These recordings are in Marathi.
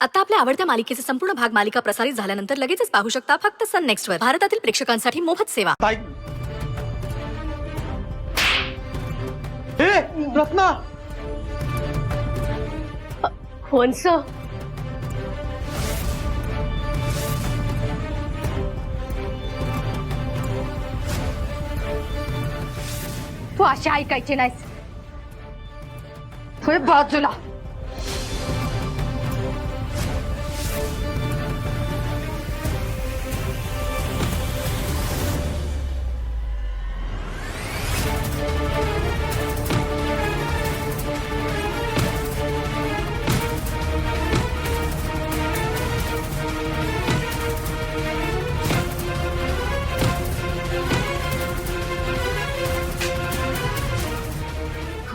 आता आपल्या आवडत्या मालिकेचे संपूर्ण भाग मालिका प्रसारित झाल्यानंतर लगेचच पाहू शकता फक्त सन नेक्स्ट वर. भारतातील प्रेक्षकांसाठी मोफत सेवा. रत्ना वंश, तू अशी ऐकायची नाहीस. तू बाजूला.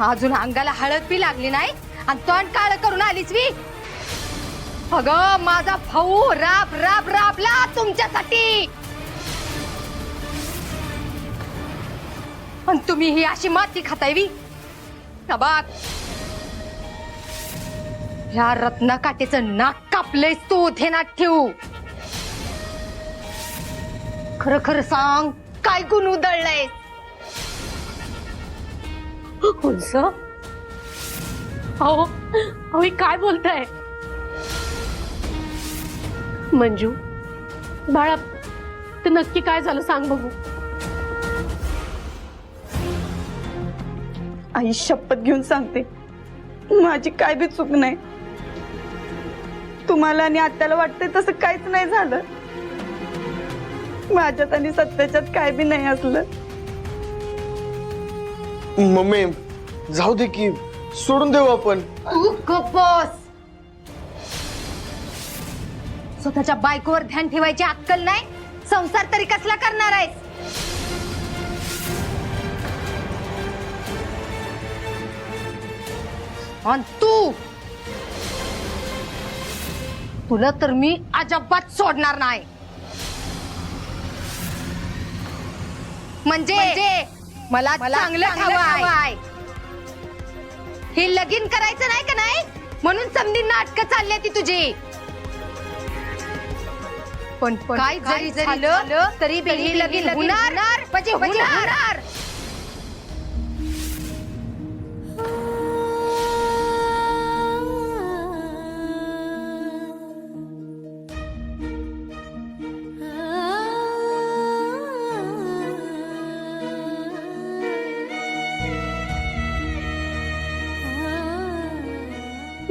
अजून अंगाला हळद बी लागली नाही आणि तोंड काळ करून आलीच वी. अगं माझा भाऊ राब राब राबला तुमच्यासाठी आणि तुम्ही ही अशी माती खाताय वी. बघ ह्या रत्ना काटेचं नाक कापलंयस तू ध्यानात ठेवू. खरं खरं सांग काय गुण उधळलंय. अहो काय बोलताय मंजू? बाळा ते नक्की काय झालं सांग बघू. आई शपथ घेऊन सांगते माझी काय बी चूक नाही. तुम्हाला आणि आत्याला वाटतंय तसं काहीच नाही झालं. माझ्यात आणि सत्याच्यात काय बी नाही असलं. मम्मी जाऊ दे की, सोडून देऊ आपण. बस. स्वतःच्या बायकोवर ध्यान ठेवायची अक्कल नाही. संसार तरी कसला करणार आहेस? आणि तुला तर मी अजिबात सोडणार नाही. म्हणजे मला चांगलं हवंय. हे लगीन करायचं नाही का नाही म्हणून समधी नाटक चालली ती तुझी. पण काय जरी झालं तरी हे लगीन होणार म्हणजे होणार.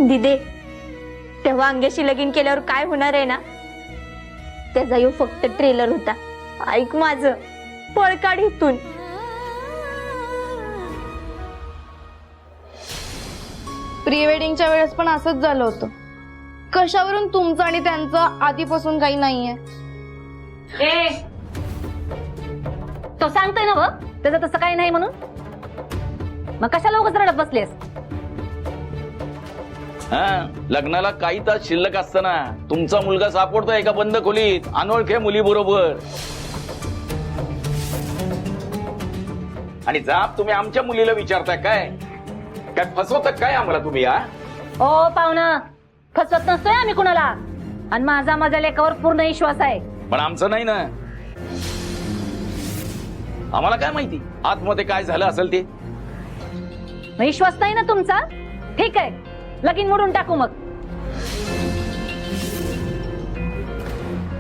दिदे तेव्हा अंग्याशी लगीन केल्यावर काय होणार आहे ना, त्याचा यो फक्त ट्रेलर होता. ऐक माझं, पळ काढ इथून. प्री वेडिंगच्या वेळेस पण असंच झालं होतं. कशावरून तुमचं आणि त्यांचं आधीपासून काही नाहीये. तो सांगतोय ना व त्याचं तसं काही नाही म्हणून. मग कशाला उगाच रडत बसलेस? लग्नाला काही तास शिल्लक असताना तुमचा मुलगा सापडतोय एका बंद खोलीत अनोळख्या मुली बरोबर. आणि जाब तुम्ही आमच्या मुलीला विचारताय काय? काय फसवता काय आम्हाला तुम्ही? ओ पाहुणं, फसवत नसतोय आम्ही कुणाला. आणि माझा लेकावर पूर्ण विश्वास आहे. पण आमचं नाही ना. आम्हाला काय माहिती आतमध्ये काय झालं असेल ते. विश्वास नाही ना तुमचा? ठीक आहे, लगीन मोडून टाकू. मग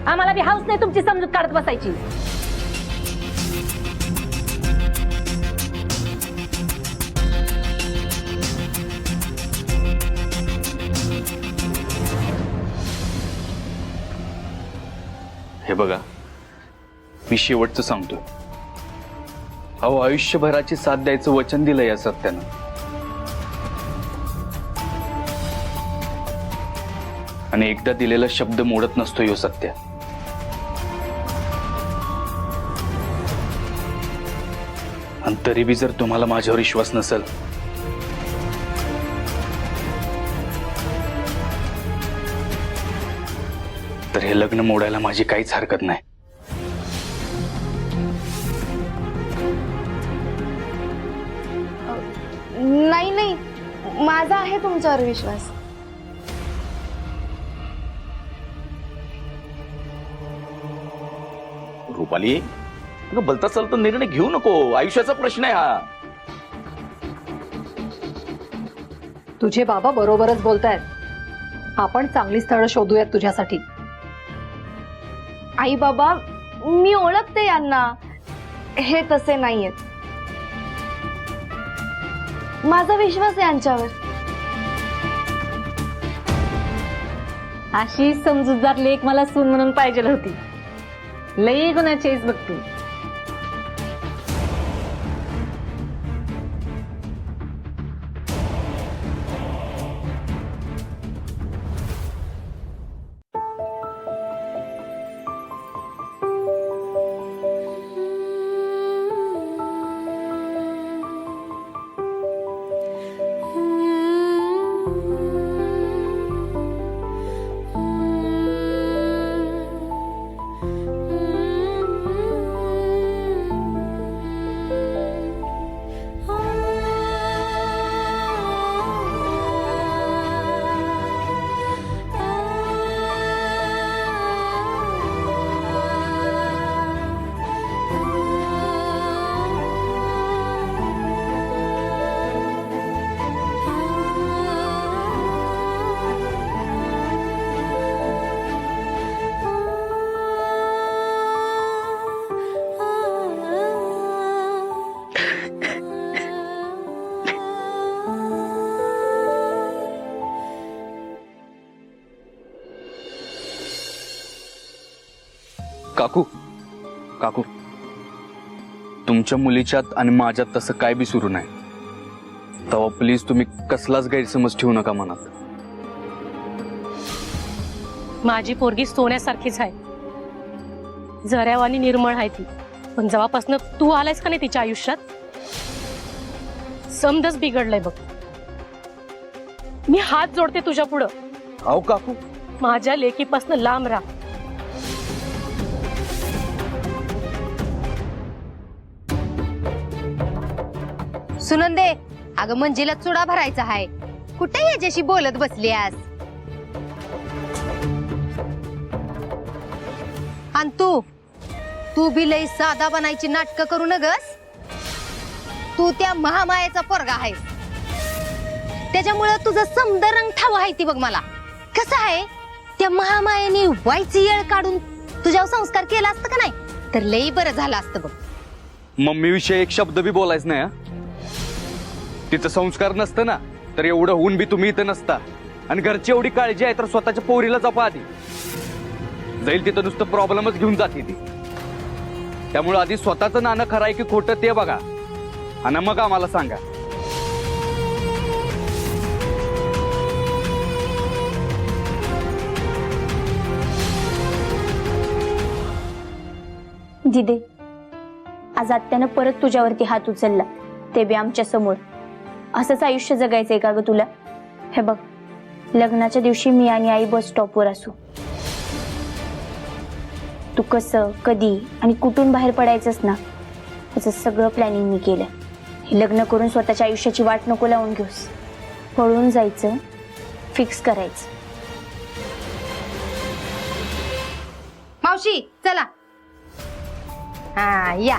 आम्हाला बी हाऊस नाही तुमची समजूत काढत बसायची. हे बघा, मी शेवटचं सांगतो. अहो आयुष्यभराची साथ द्यायचं वचन दिलं या सत्यानं. आणि एकदा दिलेला शब्द मोडत नसतो यो सत्य. आणि तरी बी जर तुम्हाला माझ्यावर विश्वास नसेल तर हे लग्न मोडायला माझी काहीच हरकत नाही. नाही नाही, माझा आहे तुमच्यावर विश्वास. रुपाली अगं भलता चालता निर्णय घेऊ नको, आयुष्याचा प्रश्न आहे हा. तुझे बाबा बरोबरच बोलतायत. आपण चांगली स्थळं शोधूयात तुझ्यासाठी. आई बाबा, मी ओळखते यांना, हे तसे नाहीयेत. माझा विश्वास आहे यांच्यावर. अशी समजूतदार लेक मला सून म्हणून पाहिजे होती. लई गुणाची आहेस बघ तू. काकू काकू, तुमच्या मुलीच्यात आणि माझ्यात तसं काय बी सुरू नाही. तेव्हा प्लीज तुम्ही कसलाच गैरसमज ठेवू नका मनात. माझी पोरगी सोन्यासारखीच आहे. जऱ्यावानी निर्मळ आहे ती. पण जेव्हापासून तू आलायस का नाही तिच्या आयुष्यात, समजच बिघडलंय बघ. मी हात जोडते तुझ्या पुढं. अहो काकू, माझ्या लेकीपासून लांब राहा. सुनंदे, अगं मंजीला चुडा भरायचा आहे. कुठे याच्याशी बोलत बसली आज? आणि तू बी लई साधा बनायची नाटकं करू नगस. तू त्या महामायेचा पोरगा आहेस, त्याच्यामुळं तुझं समदरंग ठाव आहे ती बघ. मला कसं आहे, त्या महामायेने व्हायची येळ काढून तुझ्यावर संस्कार केला असतं का नाही तर लई बरं झालं असतं बघ. मम्मी विषयी एक शब्द बी बोलायच नाही. तिचं संस्कार नसतं ना तर एवढं होऊन बी तुम्ही इथं नसता. आणि घरची एवढी काळजी आहे तर स्वतःच्या पोरीला जपा आधी. जाईल तिथं नुसतं प्रॉब्लेमच घेऊन जाते ती. त्यामुळे आधी स्वतःचं नाणं खरं आहे की खोटं ते बघा आणि मग आम्हाला सांगा. दिदे, आज आत्यानं परत तुझ्यावरती हात उचलला, ते बी आमच्या समोर. असंच आयुष्य जगायचंय का ग तुला? हे बघ, लग्नाच्या दिवशी मी आणि आई बस स्टॉपवर असू. तू कसं, कधी आणि कुठून बाहेर पडायचंस ना, त्याचं सगळं प्लॅनिंग मी केलं. हे लग्न करून स्वतःच्या आयुष्याची वाट नको लावून घेऊस. पळून जायचं, फिक्स करायचं. मावशी चला. हा या.